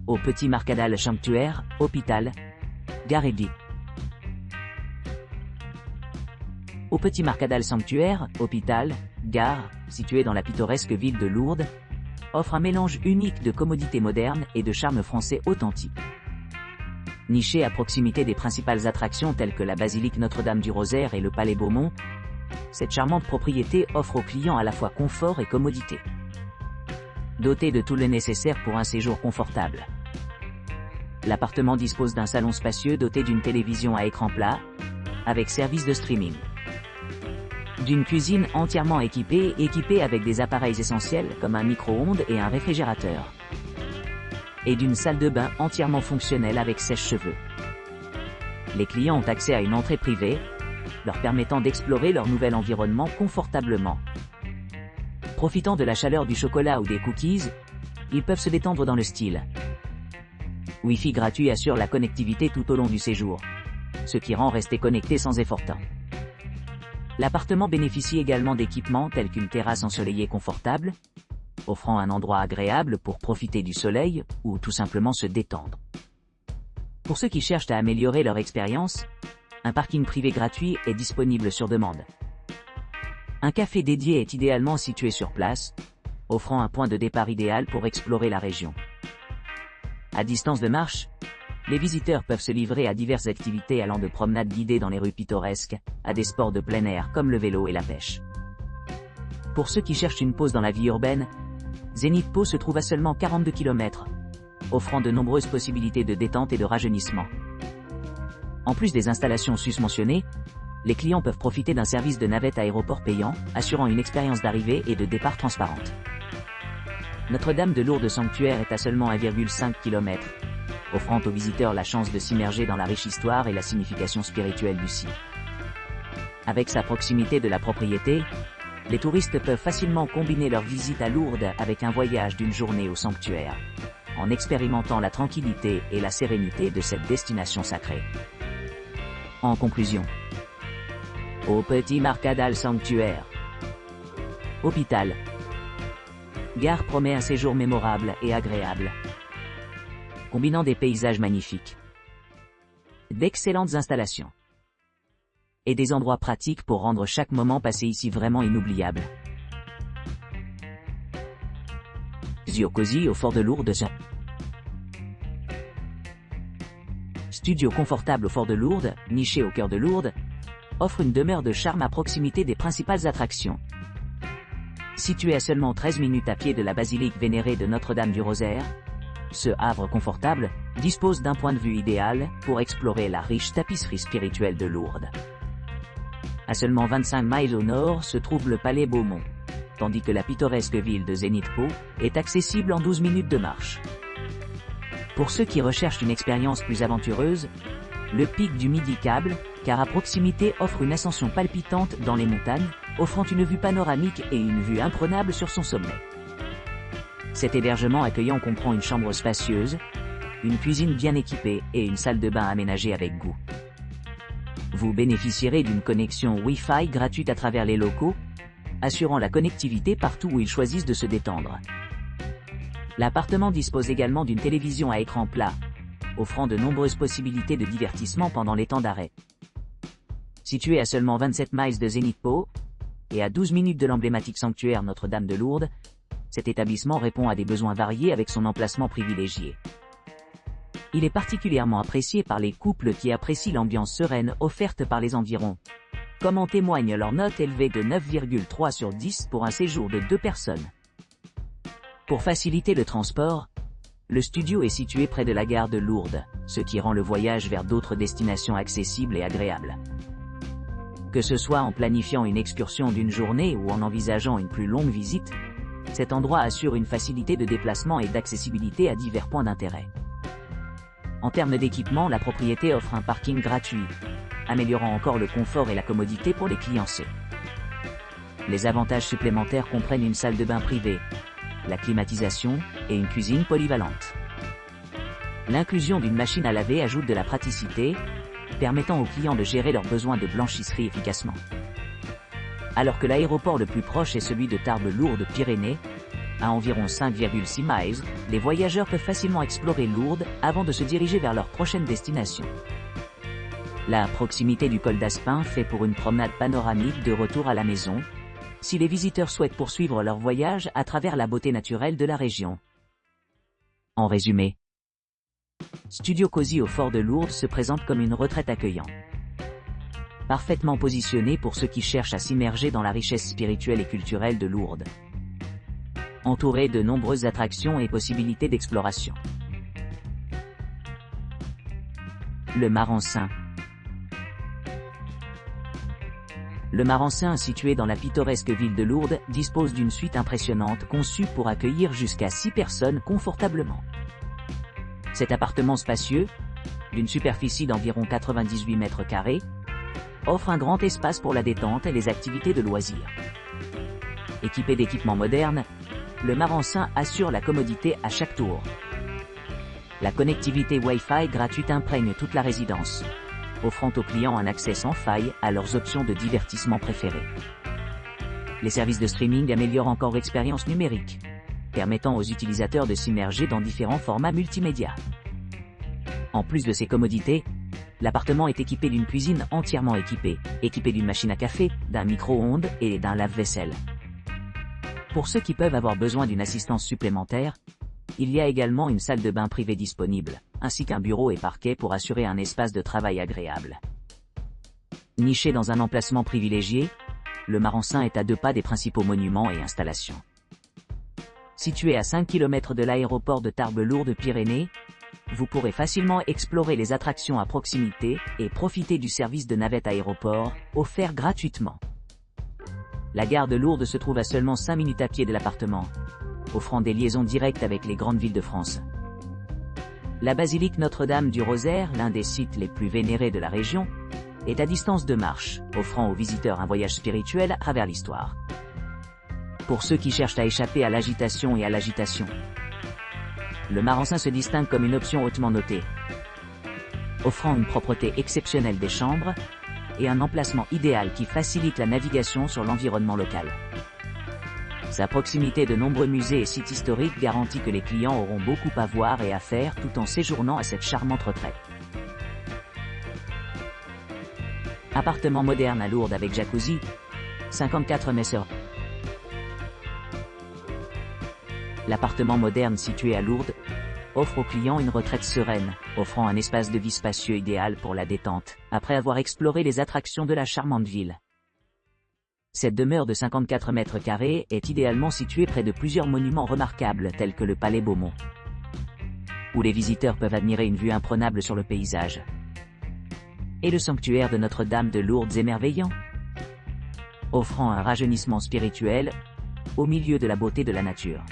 au Petit Marcadal Sanctuaire, hôpital, gare et Guy. Au Petit Marcadal Sanctuaire, hôpital, gare, situé dans la pittoresque ville de Lourdes, offre un mélange unique de commodités modernes et de charme français authentique. Niché à proximité des principales attractions telles que la basilique Notre-Dame du Rosaire et le Palais Beaumont, cette charmante propriété offre aux clients à la fois confort et commodité. Doté de tout le nécessaire pour un séjour confortable. L'appartement dispose d'un salon spacieux doté d'une télévision à écran plat, avec service de streaming. D'une cuisine entièrement équipée avec des appareils essentiels comme un micro-ondes et un réfrigérateur. Et d'une salle de bain entièrement fonctionnelle avec sèche-cheveux. Les clients ont accès à une entrée privée, leur permettant d'explorer leur nouvel environnement confortablement. Profitant de la chaleur du chocolat ou des cookies, ils peuvent se détendre dans le style. Wi-Fi gratuit assure la connectivité tout au long du séjour, ce qui rend rester connecté sans effort. L'appartement bénéficie également d'équipements tels qu'une terrasse ensoleillée confortable, offrant un endroit agréable pour profiter du soleil ou tout simplement se détendre. Pour ceux qui cherchent à améliorer leur expérience, un parking privé gratuit est disponible sur demande. Un café dédié est idéalement situé sur place, offrant un point de départ idéal pour explorer la région. À distance de marche, les visiteurs peuvent se livrer à diverses activités allant de promenades guidées dans les rues pittoresques, à des sports de plein air comme le vélo et la pêche. Pour ceux qui cherchent une pause dans la vie urbaine, Zénith Po se trouve à seulement 42 km, offrant de nombreuses possibilités de détente et de rajeunissement. En plus des installations susmentionnées, les clients peuvent profiter d'un service de navette aéroport payant, assurant une expérience d'arrivée et de départ transparente. Notre-Dame de Lourdes Sanctuaire est à seulement 1,5 km, offrant aux visiteurs la chance de s'immerger dans la riche histoire et la signification spirituelle du site. Avec sa proximité de la propriété, les touristes peuvent facilement combiner leur visite à Lourdes avec un voyage d'une journée au sanctuaire, en expérimentant la tranquillité et la sérénité de cette destination sacrée. En conclusion, au Petit Marcadal Sanctuaire, hôpital, gare promet un séjour mémorable et agréable, combinant des paysages magnifiques, d'excellentes installations et des endroits pratiques pour rendre chaque moment passé ici vraiment inoubliable. Studio Cosy au Fort de Lourdes. Studio confortable au Fort de Lourdes, niché au cœur de Lourdes, offre une demeure de charme à proximité des principales attractions. Situé à seulement 13 minutes à pied de la basilique vénérée de Notre-Dame du Rosaire, ce havre confortable dispose d'un point de vue idéal pour explorer la riche tapisserie spirituelle de Lourdes. À seulement 25 miles au nord se trouve le Palais Beaumont, tandis que la pittoresque ville de Zénith Po est accessible en 12 minutes de marche. Pour ceux qui recherchent une expérience plus aventureuse, le pic du Midi Câble, car à proximité offre une ascension palpitante dans les montagnes, offrant une vue panoramique et une vue imprenable sur son sommet. Cet hébergement accueillant comprend une chambre spacieuse, une cuisine bien équipée et une salle de bain aménagée avec goût. Vous bénéficierez d'une connexion Wi-Fi gratuite à travers les locaux, assurant la connectivité partout où ils choisissent de se détendre. L'appartement dispose également d'une télévision à écran plat, offrant de nombreuses possibilités de divertissement pendant les temps d'arrêt. Situé à seulement 27 miles de Zénith Po, et à 12 minutes de l'emblématique sanctuaire Notre-Dame de Lourdes, cet établissement répond à des besoins variés avec son emplacement privilégié. Il est particulièrement apprécié par les couples qui apprécient l'ambiance sereine offerte par les environs, comme en témoigne leur note élevée de 9,3 sur 10 pour un séjour de 2 personnes. Pour faciliter le transport, le studio est situé près de la gare de Lourdes, ce qui rend le voyage vers d'autres destinations accessibles et agréables. Que ce soit en planifiant une excursion d'une journée ou en envisageant une plus longue visite, cet endroit assure une facilité de déplacement et d'accessibilité à divers points d'intérêt. En termes d'équipement, la propriété offre un parking gratuit, améliorant encore le confort et la commodité pour les clients. Les avantages supplémentaires comprennent une salle de bain privée, la climatisation et une cuisine polyvalente. L'inclusion d'une machine à laver ajoute de la praticité, permettant aux clients de gérer leurs besoins de blanchisserie efficacement. Alors que l'aéroport le plus proche est celui de Tarbes-Lourdes-Pyrénées, À environ 5,6 miles, les voyageurs peuvent facilement explorer Lourdes avant de se diriger vers leur prochaine destination. La proximité du col d'Aspin fait pour une promenade panoramique de retour à la maison, si les visiteurs souhaitent poursuivre leur voyage à travers la beauté naturelle de la région. En résumé, Studio Cozy au Fort de Lourdes se présente comme une retraite accueillante. Parfaitement positionné pour ceux qui cherchent à s'immerger dans la richesse spirituelle et culturelle de Lourdes. Entouré de nombreuses attractions et possibilités d'exploration. Le Marensin. Le Marensin, situé dans la pittoresque ville de Lourdes, dispose d'une suite impressionnante conçue pour accueillir jusqu'à 6 personnes confortablement. Cet appartement spacieux, d'une superficie d'environ 98 mètres carrés, offre un grand espace pour la détente et les activités de loisirs. Équipé d'équipements modernes, le Marensin assure la commodité à chaque tour. La connectivité Wi-Fi gratuite imprègne toute la résidence, offrant aux clients un accès sans faille à leurs options de divertissement préférées. Les services de streaming améliorent encore l'expérience numérique, permettant aux utilisateurs de s'immerger dans différents formats multimédia. En plus de ces commodités, l'appartement est équipé d'une cuisine entièrement équipée d'une machine à café, d'un micro-ondes et d'un lave-vaisselle. Pour ceux qui peuvent avoir besoin d'une assistance supplémentaire, il y a également une salle de bain privée disponible, ainsi qu'un bureau et parquet pour assurer un espace de travail agréable. Niché dans un emplacement privilégié, le Marensin est à 2 pas des principaux monuments et installations. Situé à 5 km de l'aéroport de Tarbes-Lourdes-Pyrénées, vous pourrez facilement explorer les attractions à proximité et profiter du service de navette aéroport, offert gratuitement. La gare de Lourdes se trouve à seulement 5 minutes à pied de l'appartement, offrant des liaisons directes avec les grandes villes de France. La basilique Notre-Dame du Rosaire, l'un des sites les plus vénérés de la région, est à distance de marche, offrant aux visiteurs un voyage spirituel à travers l'histoire. Pour ceux qui cherchent à échapper à l'agitation et à l'agitation, le Marensin se distingue comme une option hautement notée, offrant une propreté exceptionnelle des chambres et un emplacement idéal qui facilite la navigation sur l'environnement local. Sa proximité de nombreux musées et sites historiques garantit que les clients auront beaucoup à voir et à faire tout en séjournant à cette charmante retraite. Appartement moderne à Lourdes avec jacuzzi, 54 mètres. L'appartement moderne situé à Lourdes offre aux clients une retraite sereine, offrant un espace de vie spacieux idéal pour la détente, après avoir exploré les attractions de la charmante ville. Cette demeure de 54 mètres carrés est idéalement située près de plusieurs monuments remarquables tels que le Palais Beaumont, où les visiteurs peuvent admirer une vue imprenable sur le paysage, et le sanctuaire de Notre-Dame de Lourdes émerveillant, offrant un rajeunissement spirituel au milieu de la beauté de la nature.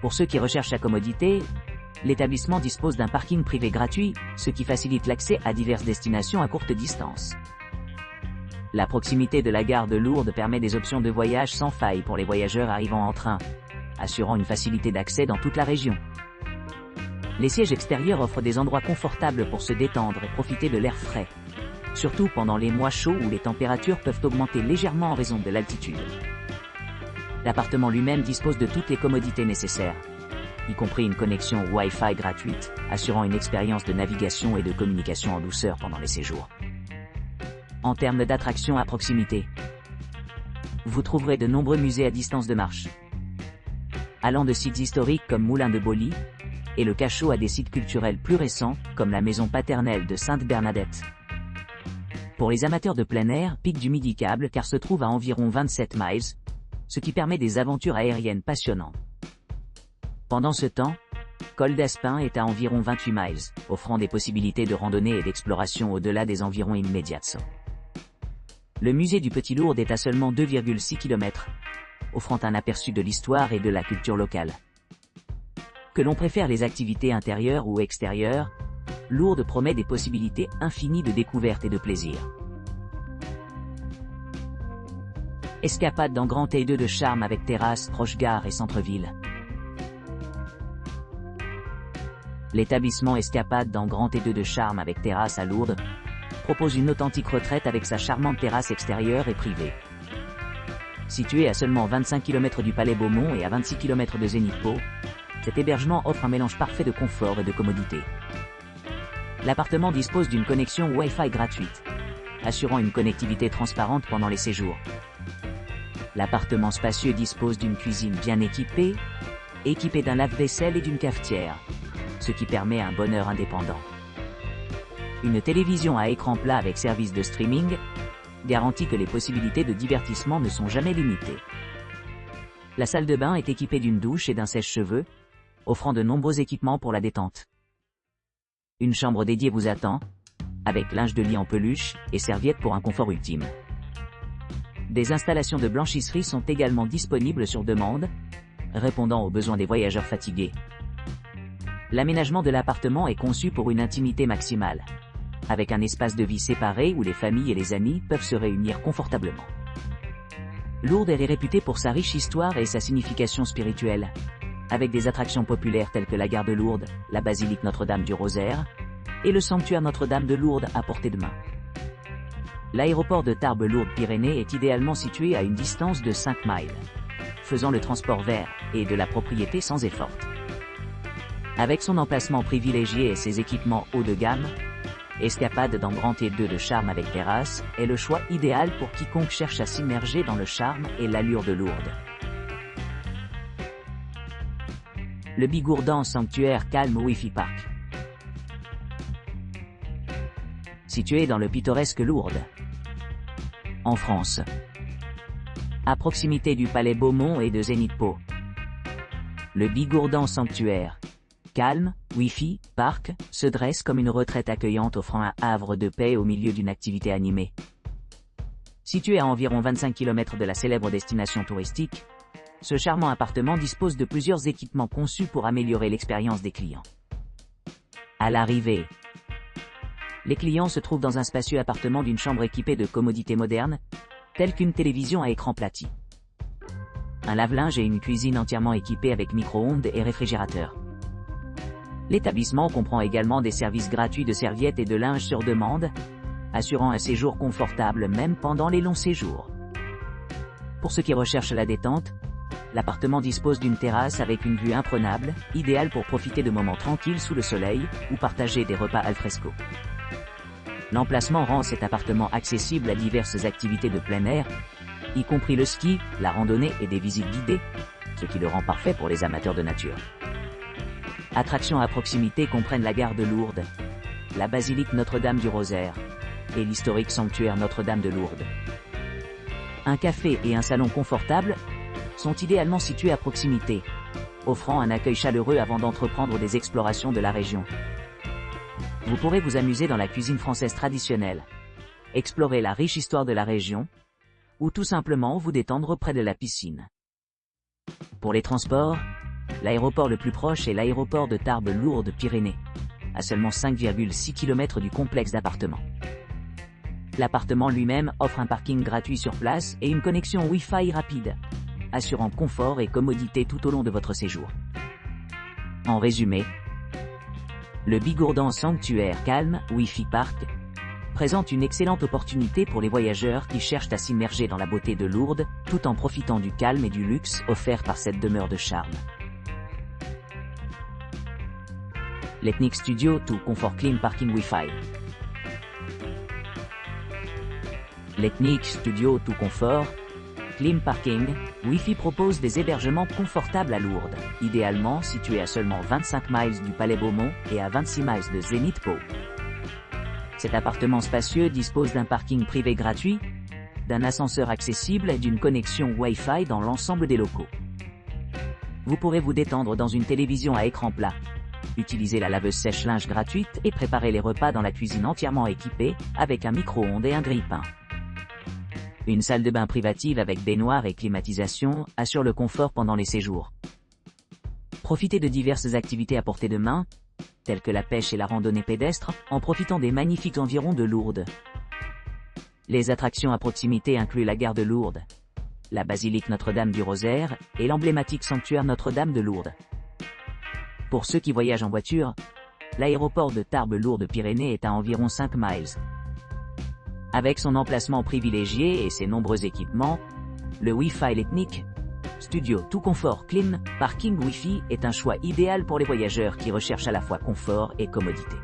Pour ceux qui recherchent la commodité, l'établissement dispose d'un parking privé gratuit, ce qui facilite l'accès à diverses destinations à courte distance. La proximité de la gare de Lourdes permet des options de voyage sans faille pour les voyageurs arrivant en train, assurant une facilité d'accès dans toute la région. Les sièges extérieurs offrent des endroits confortables pour se détendre et profiter de l'air frais, surtout pendant les mois chauds où les températures peuvent augmenter légèrement en raison de l'altitude. L'appartement lui-même dispose de toutes les commodités nécessaires, y compris une connexion Wi-Fi gratuite, assurant une expérience de navigation et de communication en douceur pendant les séjours. En termes d'attractions à proximité, vous trouverez de nombreux musées à distance de marche, allant de sites historiques comme Moulin de Boly, et le Cachot à des sites culturels plus récents, comme la maison paternelle de Sainte-Bernadette. Pour les amateurs de plein air, Pic du Midi-Câble car se trouve à environ 27 miles, ce qui permet des aventures aériennes passionnantes. Pendant ce temps, Col d'Aspin est à environ 28 miles, offrant des possibilités de randonnée et d'exploration au-delà des environs immédiats. Le musée du Petit Lourdes est à seulement 2,6 km, offrant un aperçu de l'histoire et de la culture locale. Que l'on préfère les activités intérieures ou extérieures, Lourdes promet des possibilités infinies de découverte et de plaisir. Escapade dans Grand T2 de charme avec terrasse proche gare et centre-ville. L'établissement Escapade dans Grand T2 de charme avec terrasse à Lourdes propose une authentique retraite avec sa charmante terrasse extérieure et privée. Situé à seulement 25 km du Palais Beaumont et à 26 km de Zénith Pau, cet hébergement offre un mélange parfait de confort et de commodité. L'appartement dispose d'une connexion Wi-Fi gratuite, assurant une connectivité transparente pendant les séjours. L'appartement spacieux dispose d'une cuisine bien équipée d'un lave-vaisselle et d'une cafetière, ce qui permet un bonheur indépendant. Une télévision à écran plat avec service de streaming garantit que les possibilités de divertissement ne sont jamais limitées. La salle de bain est équipée d'une douche et d'un sèche-cheveux, offrant de nombreux équipements pour la détente. Une chambre dédiée vous attend, avec linge de lit en peluche et serviettes pour un confort ultime. Des installations de blanchisserie sont également disponibles sur demande, répondant aux besoins des voyageurs fatigués. L'aménagement de l'appartement est conçu pour une intimité maximale, avec un espace de vie séparé où les familles et les amis peuvent se réunir confortablement. Lourdes est réputée pour sa riche histoire et sa signification spirituelle, avec des attractions populaires telles que la gare de Lourdes, la basilique Notre-Dame du Rosaire, et le sanctuaire Notre-Dame de Lourdes à portée de main. L'aéroport de Tarbes-Lourdes-Pyrénées est idéalement situé à une distance de 5 miles, faisant le transport vers et de la propriété sans effort. Avec son emplacement privilégié et ses équipements haut de gamme, Escapade dans Grand T2 de charme avec terrasse est le choix idéal pour quiconque cherche à s'immerger dans le charme et l'allure de Lourdes. Le Bigourdan Sanctuaire Calme Wi-Fi Park. Situé dans le pittoresque Lourdes, en France, à proximité du Palais Beaumont et de Zénith Pau. Le Bigourdan Sanctuaire Calme Wi-Fi Park se dresse comme une retraite accueillante offrant un havre de paix au milieu d'une activité animée. Situé à environ 25 km de la célèbre destination touristique, ce charmant appartement dispose de plusieurs équipements conçus pour améliorer l'expérience des clients. À l'arrivée, les clients se trouvent dans un spacieux appartement d'une chambre équipée de commodités modernes, telles qu'une télévision à écran plati, un lave-linge et une cuisine entièrement équipée avec micro-ondes et réfrigérateur. L'établissement comprend également des services gratuits de serviettes et de linge sur demande, assurant un séjour confortable même pendant les longs séjours. Pour ceux qui recherchent la détente, l'appartement dispose d'une terrasse avec une vue imprenable, idéale pour profiter de moments tranquilles sous le soleil ou partager des repas al fresco. L'emplacement rend cet appartement accessible à diverses activités de plein air, y compris le ski, la randonnée et des visites guidées, ce qui le rend parfait pour les amateurs de nature. Attractions à proximité comprennent la gare de Lourdes, la basilique Notre-Dame du Rosaire et l'historique sanctuaire Notre-Dame de Lourdes. Un café et un salon confortables sont idéalement situés à proximité, offrant un accueil chaleureux avant d'entreprendre des explorations de la région. Vous pourrez vous amuser dans la cuisine française traditionnelle, explorer la riche histoire de la région, ou tout simplement vous détendre près de la piscine. Pour les transports, l'aéroport le plus proche est l'aéroport de Tarbes-Lourdes-Pyrénées, à seulement 5,6 km du complexe d'appartements. L'appartement lui-même offre un parking gratuit sur place et une connexion Wi-Fi rapide, assurant confort et commodité tout au long de votre séjour. En résumé, le Bigourdan Sanctuaire Calme Wi-Fi Park présente une excellente opportunité pour les voyageurs qui cherchent à s'immerger dans la beauté de Lourdes, tout en profitant du calme et du luxe offert par cette demeure de charme. l'Ethnic Studio to Comfort Clean Parking Wi-Fi. L'Ethnic Studio to Comfort Clean Parking Wi-Fi propose des hébergements confortables à Lourdes, idéalement situés à seulement 25 miles du Palais Beaumont et à 26 miles de Zénith Pau. Cet appartement spacieux dispose d'un parking privé gratuit, d'un ascenseur accessible et d'une connexion Wi-Fi dans l'ensemble des locaux. Vous pourrez vous détendre dans une télévision à écran plat, utiliser la laveuse sèche-linge gratuite et préparer les repas dans la cuisine entièrement équipée, avec un micro-ondes et un grille-pain. Une salle de bain privative avec baignoire et climatisation assure le confort pendant les séjours. Profitez de diverses activités à portée de main, telles que la pêche et la randonnée pédestre, en profitant des magnifiques environs de Lourdes. Les attractions à proximité incluent la gare de Lourdes, la basilique Notre-Dame du Rosaire et l'emblématique sanctuaire Notre-Dame de Lourdes. Pour ceux qui voyagent en voiture, l'aéroport de Tarbes-Lourdes-Pyrénées est à environ 5 miles. Avec son emplacement privilégié et ses nombreux équipements, Le Wi-Fi Ethnic Studio Tout Confort Clean par King Wi-Fi est un choix idéal pour les voyageurs qui recherchent à la fois confort et commodité.